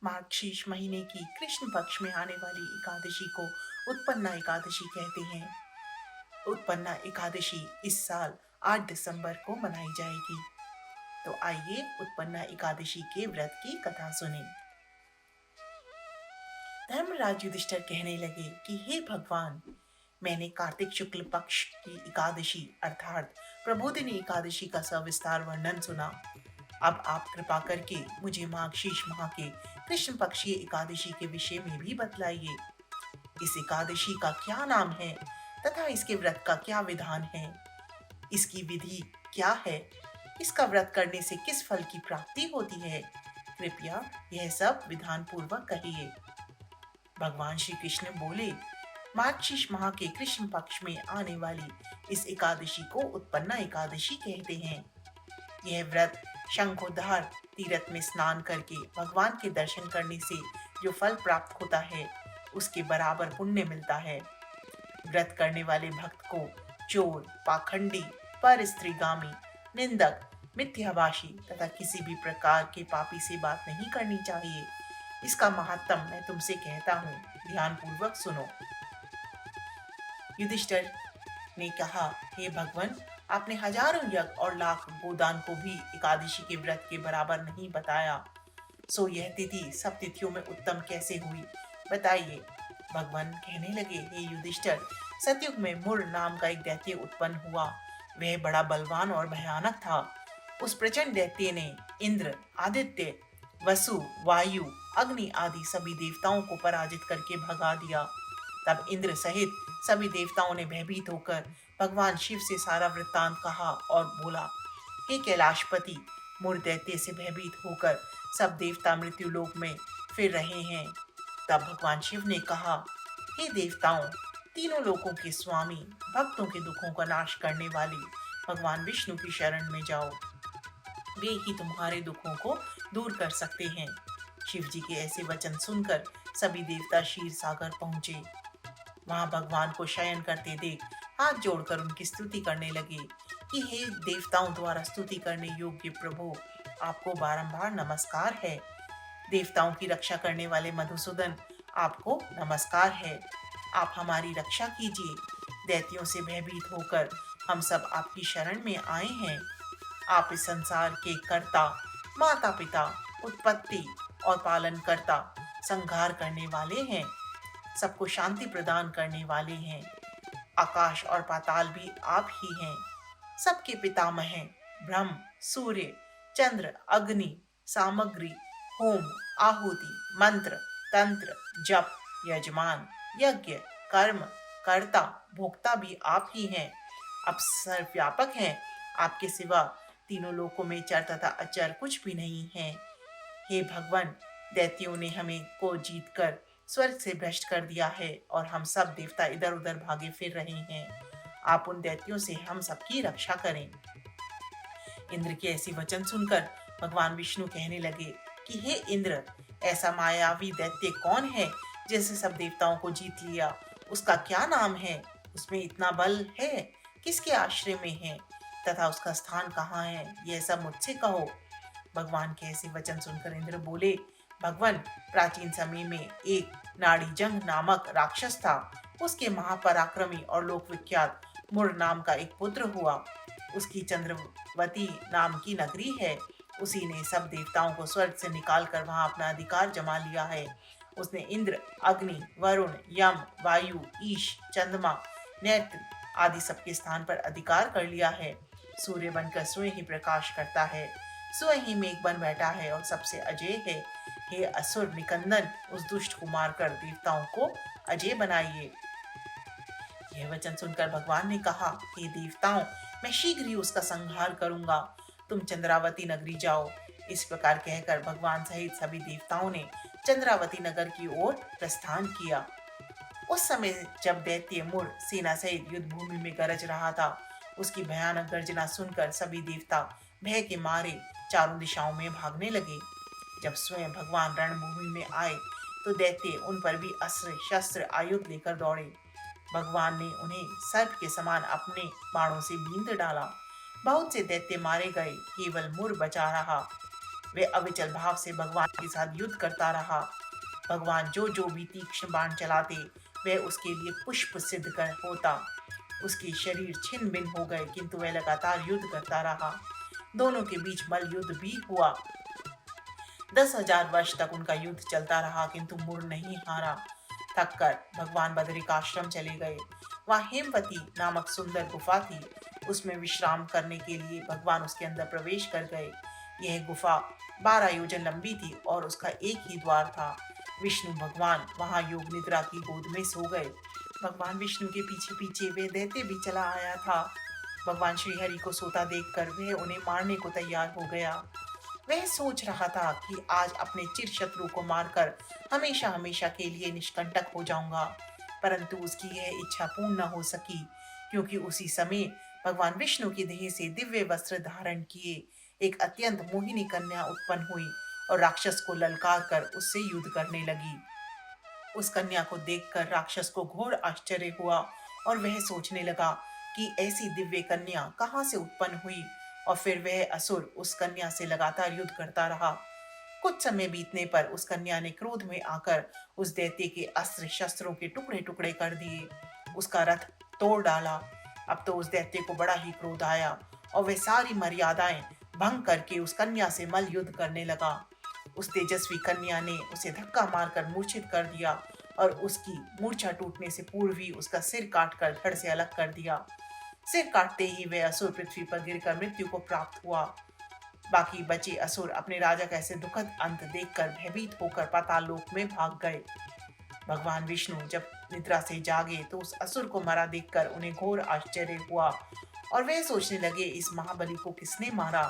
मार्गशीर्ष महीने की कृष्ण पक्ष में आने वाली एकादशी को उत्पन्ना एकादशी कहते हैं। उत्पन्ना एकादशी इस साल 8 दिसंबर को मनाई जाएगी। तो आइए उत्पन्ना एकादशी के व्रत की कथा सुने। धर्मराज युधिष्ठिर कहने लगे कि हे भगवान, मैंने कार्तिक शुक्ल पक्ष की एकादशी अर्थात प्रबोधिनी एकादशी का सविस्तार वर्णन सुना। अब आप कृपा करके मुझे मार्गशीर्ष माह के कृष्ण पक्षीय एकादशी के विषय में भी बतलाइए। इस एकादशी का क्या नाम है तथा इसके व्रत का क्या विधान है? इसकी विधि क्या है? इसका व्रत करने से किस फल की प्राप्ति होती है? कृपया यह सब विधान पूर्वक कहिए। भगवान श्री कृष्ण बोले, मार्गशीर्ष माह के कृष्ण पक्ष में आने वाली इस एकादशी को उत्पन्ना एकादशी कहते हैं। यह व्रत शंखोद्धार तीर्थ में स्नान करके भगवान के दर्शन करने से जो फल प्राप्त होता है उसके बराबर पुण्य मिलता है। व्रत करने वाले भक्त को चोर, पाखंडी, पर स्त्रीगामी, निंदक, मिथ्याभाषी तथा किसी भी प्रकार के पापी से बात नहीं करनी चाहिए। इसका महात्म मैं तुमसे कहता हूँ, ध्यान पूर्वक सुनो। युधिष्ठिर ने कहा, हे भगवान, आपने हजारों यज्ञ और लाख गोदान को भी एकादशी के व्रत के बराबर नहीं बताया। सो यह तिथि सब तिथियों में उत्तम कैसे हुई, बताइए। भगवान कहने लगे, हे युधिष्ठिर, सतयुग में मुर नाम का एक दैत्य उत्पन्न हुआ। वह बड़ा बलवान और भयानक था। उस प्रचंड दैत्य ने इंद्र, आदित्य, वसु, वायु, अग्नि आदि सभी देवताओं को पराजित करके भगा दिया। तब इंद्र सहित सभी देवताओं ने भयभीत होकर भगवान शिव से सारा वृत्तांत कहा और बोला, हे कैलाशपति, मुर दैत्य से भयभीत होकर सब देवता मृत्यु लोक में फिर रहे हैं। तब भगवान शिव ने कहा, हे देवताओं, तीनों लोकों के स्वामी, भक्तों के दुखों का नाश करने वाले भगवान विष्णु की शरण में जाओ। वे ही तुम्हारे दुखों को दूर कर सकते हैं। शिव जी के ऐसे वचन सुनकर सभी देवता क्षीर सागर पहुंचे। वहां भगवान को शयन करते देख हाथ जोड़कर उनकी स्तुति करने लगे कि हे देवताओं द्वारा स्तुति करने योग्य प्रभु, आपको बारंबार नमस्कार है। देवताओं की रक्षा करने वाले मधुसूदन, आपको नमस्कार है। आप हमारी रक्षा कीजिए। दैत्यों से भयभीत होकर हम सब आपकी शरण में आए हैं। आप इस संसार के कर्ता, माता पिता, उत्पत्ति और पालन करता, संहार करने वाले हैं। सबको शांति प्रदान करने वाले हैं। आकाश और पाताल भी आप ही हैं। सबके पितामह हैं। ब्रह्म, सूर्य, चंद्र, अग्नि, सामग्री, होम, आहुति, मंत्र, तंत्र, जप, यजमान, यज्ञ, कर्म, कर्ता, भोक्ता भी आप ही हैं। आप सर्वव्यापक हैं। आपके सिवा तीनों लोकों में चर तथा अचर कुछ भी नहीं है। हे भगवान, दैत्यों ने हमें को जीतकर स्वर्ग से भ्रष्ट कर दिया है और हम सब देवता इधर उधर भागे फिर रहे हैं। आप उन दैत्यों से हम सबकी रक्षा करें। इंद्र के ऐसे वचन सुनकर भगवान विष्णु कहने लगे कि हे इंद्र, ऐसा मायावी दैत्य कौन है जिसने सब देवताओं को जीत लिया? उसका क्या नाम है? उसमें इतना बल है? किसके आश्रय में है तथा उसका स्थान कहाँ है? यह सब मुझसे कहो। भगवान के ऐसे वचन सुनकर इंद्र बोले, भगवान, प्राचीन समय में एक नाड़ीजंग नामक राक्षस था। उसके महापराक्रमी और लोक विख्यात मुर नाम का एक पुत्र हुआ। उसकी चंद्रवती नाम की नगरी है। उसी ने सब देवताओं को स्वर्ग से निकालकर वहां अपना अधिकार जमा लिया है। उसने इंद्र, अग्नि, वरुण, यम, वायु, ईश, चंद्रमा, नैत्र आदि सबके स्थान पर अधिकार कर लिया है। सूर्य बनकर स्वयं ही प्रकाश करता है, स्वयं ही मेघ बन बैठा है और सबसे अजय है। हे असुर निकंदन, उस दुष्ट को मारकर देवताओं को अजय बनाइए। यह वचन सुनकर भगवान ने कहा, हे देवताओं, मैं शीघ्र ही उसका संहार करूंगा। तुम चंद्रावती नगरी जाओ। इस प्रकार कहकर भगवान सहित सभी देवताओं ने चंद्रावती नगर की ओर प्रस्थान किया। उस समय जब दैत्य मुर सेना सहित युद्ध भूमि में गरज रहा था, उसकी भयानक गर्जना सुनकर सभी देवता भय के मारे चारों दिशाओं में भागने लगे। जब स्वयं भगवान रणभूमि में आए तो दैत्य उन पर भी अस्त्र शस्त्र आयुध लेकर दौड़े। भगवान ने उन्हें सर्प के समान अपने बाणों से बींध डाला। बहुत से दैत्य मारे गए, केवल मुर बचा रहा। वे अविचल भाव से भगवान के साथ युद्ध करता रहा। भगवान जो जो भी तीक्ष्ण बाण चलाते वह उसके लिए पुष्प सिद्ध कर होता। उसके शरीर छिन्न भिन्न हो गए, किंतु वह लगातार युद्ध करता रहा। दोनों के बीच मल युद्ध भी हुआ। 10,000 वर्ष तक उनका युद्ध चलता रहा, किंतु मुड़ नहीं हारा। थक कर भगवान बदरिकाश्रम चले गए। वहाँ हेमवती नामक सुंदर गुफा थी। उसमें विश्राम करने के लिए भगवान उसके अंदर प्रवेश कर गए। यह गुफा 12 योजन लंबी थी और उसका एक ही द्वार था। विष्णु भगवान वहाँ योग निद्रा की गोद में सो गए। भगवान विष्णु के पीछे पीछे वे दैत्य भी चला आया था। भगवान श्रीहरि को सोता देखकर वह उन्हें मारने को तैयार हो गया। वह सोच रहा था कि आज अपने चिर शत्रु को मारकर हमेशा हमेशा के लिए निष्कंटक हो जाऊंगा, परंतु उसकी यह इच्छा पूर्ण न हो सकी, क्योंकि उसी समय भगवान विष्णु की देह से दिव्य वस्त्र धारण किए एक अत्यंत मोहिनी कन्या उत्पन्न हुई और राक्षस को ललकार कर उससे युद्ध करने लगी। उस कन्या को देखकर राक्षस को घोर आश्चर्य हुआ और वह सोचने लगा कि ऐसी दिव्य कन्या कहाँ से उत्पन्न हुई, और फिर वह असुर उस कन्या से लगातार युद्ध करता रहा। कुछ समय बीतने पर उस कन्या ने क्रोध में आकर उस दैत्य के अस्त्र शस्त्रों के टुकड़े टुकड़े कर दिए, उसका रथ तोड़ डाला। अब तो उस दैत्य को बड़ा ही क्रोध आया और वह सारी मर्यादाएं भंग करके उस कन्या से मल युद्ध करने लगा। उस तेजस्वी कन्या ने उसे धक्का मारकर मूर्छित कर दिया और उसकी मूर्छा टूटने से पूर्व ही उसका सिर काटकर धड़ से अलग कर दिया। सिर काटते ही वह असुर पृथ्वी पर गिरकर मृत्यु को प्राप्त हुआ। बाकी बचे असुर अपने राजा का ऐसे दुखद अंत देखकर भयभीत होकर पाताल लोक में भाग गए। भगवान विष्णु जब निद्रा से जागे तो उस असुर को मरा देखकर उन्हें घोर आश्चर्य हुआ और वे सोचने लगे, इस महाबली को किसने मारा।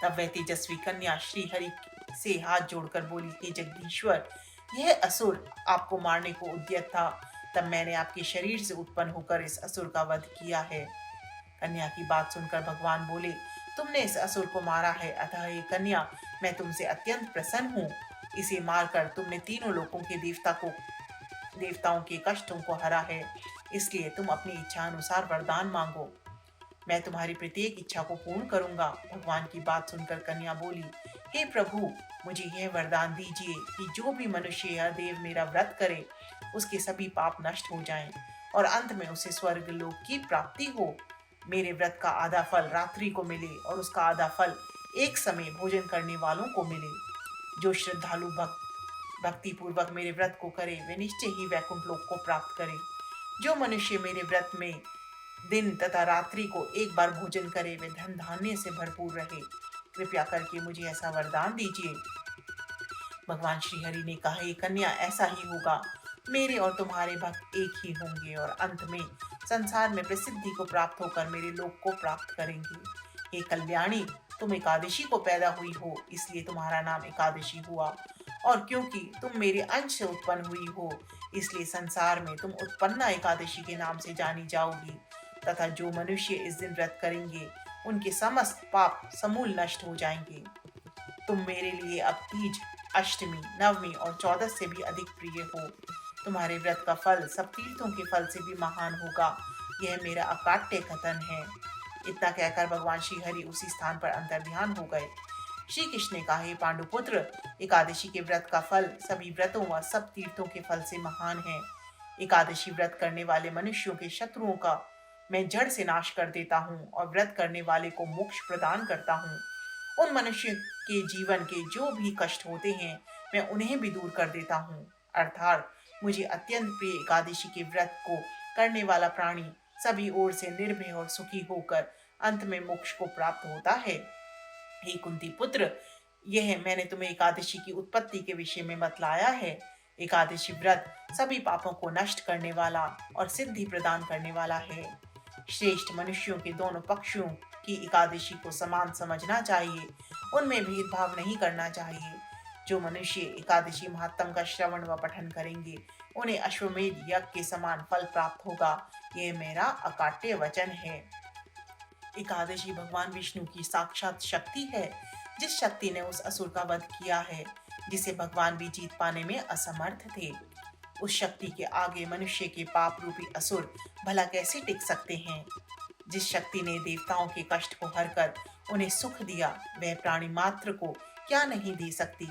तब वह तेजस्वी कन्या श्री हरि से हाथ जोड़कर बोली, हे जगदीश्वर, यह असुर आपको मारने को उद्यत था, तब मैंने आपके शरीर से उत्पन्न होकर इस असुर का वध किया है। कन्या की बात सुनकर भगवान बोले, तुमने इस असुर को मारा है, अतः ये कन्या मैं तुमसे अत्यंत प्रसन्न हूँ। इसे मारकर तुमने तीनों लोकों के देवताओं के कष्टों को हरा है, इसलिए तुम अपनी इच्छा अनुसार वरदान मांगो, मैं तुम्हारी प्रत्येक इच्छा को पूर्ण करूंगा। भगवान की बात सुनकर कन्या बोली, हे प्रभु, मुझे यह वरदान दीजिए कि जो भी मनुष्य या देव मेरा व्रत करे उसके सभी पाप नष्ट हो जाएं और अंत में उसे स्वर्ग लोक की प्राप्ति हो। मेरे व्रत का आधा फल रात्रि को मिले और उसका आधा फल एक समय भोजन करने वालों को मिले। जो श्रद्धालु भक्ति पूर्वक मेरे व्रत को करे वे निश्चय ही वैकुंठ लोक को प्राप्त करे। जो मनुष्य मेरे व्रत में दिन तथा रात्रि को एक बार भोजन करे वे धन धान्य से भरपूर रहे। कृपया करके मुझे ऐसा वरदान दीजिए। भगवान श्री हरि ने कहा, ये कन्या ऐसा ही होगा, मेरे और तुम्हारे भक्त एक ही होंगे और अंत में संसार में प्रसिद्धि को प्राप्त होकर मेरे लोक को प्राप्त करेंगे। हे कल्याणी, तुम एकादशी को पैदा हुई हो, इसलिए तुम्हारा नाम एकादशी हुआ, और क्योंकि तुम मेरे अंश से उत्पन्न हुई हो इसलिए संसार में तुम उत्पन्ना एकादशी के नाम से जानी जाओगी। तथा जो मनुष्य इस दिन व्रत करेंगे उनके समस्त पाप समूल नष्ट हो जाएंगे। तुम मेरे लिए अब तीज, अष्टमी, नवमी और 14 से भी अधिक प्रिय हो। तुम्हारे व्रत का फल सब तीर्थों के फल से भी महान होगा, यह मेरा अकाट्य कथन है। इतना कहकर भगवान श्री हरि उसी स्थान पर अंतर्ध्यान हो गए। श्री कृष्ण ने कहा, हे पांडुपुत्र, एकादशी के व्रत का फल सभी व्रतों व सब तीर्थों के फल से महान है। एकादशी व्रत करने वाले मनुष्यों के शत्रुओं का मैं जड़ से नाश कर देता हूँ और व्रत करने वाले को मोक्ष प्रदान करता हूँ। उन मनुष्य के जीवन के जो भी कष्ट होते हैं मैं उन्हें भी दूर कर देता हूँ। अर्थात मुझे अत्यंत प्रिय एकादशी के व्रत को करने वाला प्राणी सभी ओर से निर्भय और सुखी होकर अंत में मोक्ष को प्राप्त होता है। हे कुंती पुत्र, यह मैंने तुम्हें एकादशी की उत्पत्ति के विषय में बतलाया है। एकादशी व्रत सभी पापों को नष्ट करने वाला और सिद्धि प्रदान करने वाला है। श्रेष्ठ मनुष्यों के दोनों पक्षों की एकादशी को समान समझना चाहिए, उनमें भेदभाव नहीं करना चाहिए। जो मनुष्य एकादशी महात्म का श्रवण व पठन करेंगे उन्हें अश्वमेध यज्ञ के समान फल प्राप्त होगा, यह मेरा अकाट्य वचन है। एकादशी भगवान विष्णु की साक्षात शक्ति है, जिस शक्ति ने उस असुर का वध किया है, जिसे भगवान भी जीत पाने में असमर्थ थे। उस शक्ति के आगे मनुष्य के पाप रूपी असुर भला कैसे टिक सकते हैं। जिस शक्ति ने देवताओं के कष्ट को हरकर उन्हें सुख दिया, वह प्राणी मात्र को क्या नहीं दे सकती।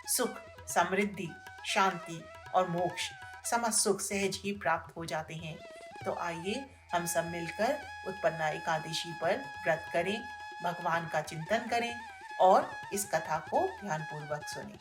सुख, समृद्धि, शांति और मोक्ष, समस्त सुख सहज ही प्राप्त हो जाते हैं। तो आइए हम सब मिलकर उत्पन्ना एकादशी पर व्रत करें, भगवान का चिंतन करें और इस कथा को ध्यानपूर्वक सुनें।